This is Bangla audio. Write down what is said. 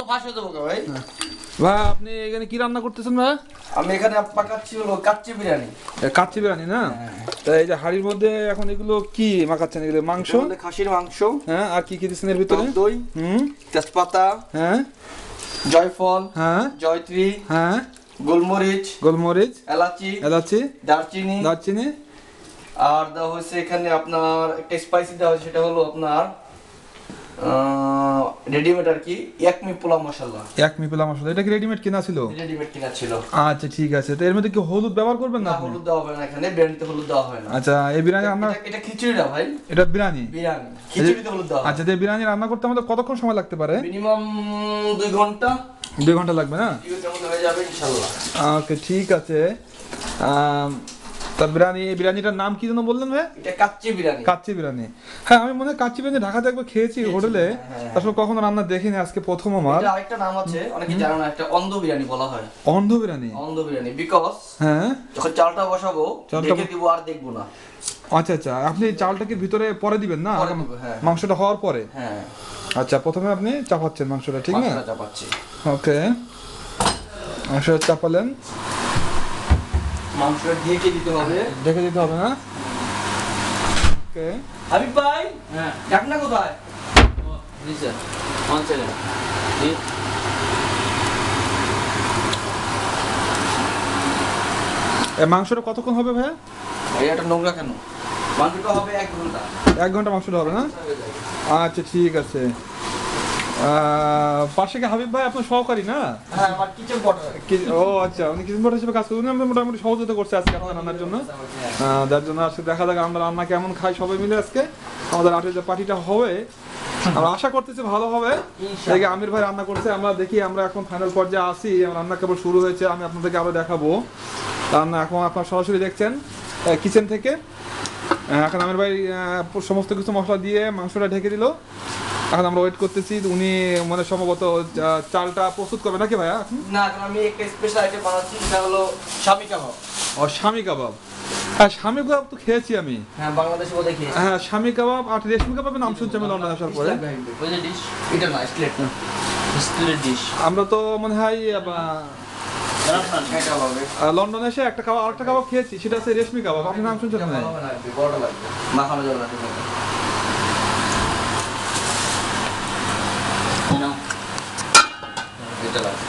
ফাঁসে দেবো ভাই। ভাই আপনি এখানে কি রান্না করতেছেন ভাই? আমি এখানে পাকাচ্ছি হলো কাচ্চি বিরিয়ানি। কাচ্চি বিরিয়ানি না? তো এই যে হাড়ির মধ্যে এখন এগুলো কি মাখাচ্ছেন? এগুলো মাংস, খাসির মাংস। হ্যাঁ, আর কি কি দিচ্ছেন এর ভিতরে? দই, তেজপাতা, হ্যাঁ, জয়ফল, হ্যাঁ, জয়ত্রী, হ্যাঁ, গোলমরিচ, এলাচি, দারচিনি, আর দেওয়া হয়েছে এখানে আপনার একটা স্পাইসি দেওয়া হয়েছে, সেটা হলো আপনার রেডিমেড আর কি, একমি পোলাও মশলা। এটা কি রেডিমেড কিনা ছিল? রেডিমেড কিনা ছিল। আচ্ছা ঠিক আছে। তো এর মধ্যে কি হলুদ ব্যবহার করবেন না? হলুদ দেওয়া হবে না, এখানে বিরিয়ানিতে হলুদ দেওয়া হয় না। আচ্ছা, এই বিরিয়ানি এটা খিচুড়ি না ভাই, এটা বিরিয়ানি খিচুড়িতে হলুদ দেওয়া। আচ্ছা, এই বিরিয়ানি রান্না করতে আমাদের কতক্ষণ সময় লাগতে পারে? মিনিমাম 2 ঘন্টা। 2 ঘন্টা লাগবে না? 2 ঘন্টার মধ্যে হয়ে যাবে ইনশাআল্লাহ। ওকে, ঠিক আছে। তা বিরিয়ানিটার নাম কি যেন বললেন ভাই? এটা কাচ্চি বিরিয়ানি। হ্যাঁ, আমি মনে হয় কাচ্চি বিরিয়ানি ঢাকাতে একবার খেয়েছি হোটেলে, আসলে কখনো রান্না দেখিনি, আজকে প্রথম আমার। এটা আরেকটা নাম আছে, অনেকে জানে না, একটা অন্ধ বিরিয়ানি বলা হয়। অন্ধ বিরিয়ানি বিকজ হ্যাঁ, যখন চালটা বসাবো দেখে দিব আর দেখবো না। আচ্ছা আচ্ছা, আপনি চালটাকে ভিতরে পরে দিবেন না? মাংসটা হওয়ার পরে? হ্যাঁ। আচ্ছা, প্রথমে আপনি চাপাচ্ছেন মাংসটা, ঠিক না? চাপাচ্ছি। ওকে, মাংসটা চাপালেন, মাংসটা ঢেকে দিতে হবে না? ওকে, হাবিব ভাই, হ্যাঁ, ঢাকনা কোথায়? নিচে, ওয়ান সেকেন্ড। মাংসটা কতক্ষণ হবে ভাই? এটা নোংরা কেন? মাংসটা হবে 1 ঘন্টা। 1 ঘন্টা মাংসটা হবে না? আচ্ছা ঠিক আছে। পাশে কি হাবিব ভাই আপনার সহকারী না? হ্যাঁ, আমার কিচেন পটার। ও আচ্ছা, উনি কিচেন পটার হিসেবে কাজ করছেন। আমরা মোটামুটি সহযোগিতা করছি আজকে আপনার রান্নার জন্য। যার জন্য আজকে দেখা যাক আমরা রান্না কেমন খাই সবাই মিলে। আজকে আমাদের রাতের যে পার্টিটা হবে, আমরা আশা করতেছি ভালো হবে। দেখি আমির ভাই রান্না করছে, আমরা দেখি। আমরা এখন ফাইনাল পর্যায়ে আসি, রান্না কেবল শুরু হয়েছে। আমি আপনাদেরকে আরো দেখাবো রান্না। এখন আপনারা সরাসরি দেখছেন কিচেন থেকে। এখন আমির ভাই সমস্ত কিছু মশলা দিয়ে মাংসটা ঢেকে দিল। এখন আমরা ওয়েট করতেছি, উনি মানে সম্ভবত চালটা প্রস্তুত করবে নাকি ভাইয়া? না, এখন আমি একটা স্পেশাল আইটেম বানাচ্ছি, সেটা হলো শামি কাবাব। শামি কাবাব। হ্যাঁ, শামি কাবাব তো খেয়েছি আমি। হ্যাঁ, বাংলাদেশে বোধহয় খেয়েছি। হ্যাঁ, শামি কাবাব আর রেশমি কাবাবের নাম শুনছি আমি লন্ডন আসার পরে। ওই যে ডিশ, এটা না, স্টিলের ডিশ। আমরা তো মনে হয় লন্ডনে এসে আরেকটা কাবাব খেয়েছি, সেটা হচ্ছে রেশমি কাবাব। আপনি নাম শুনছেন না? বড়টা লাগবে, মাখানো যাবে না। এটা লাগবে।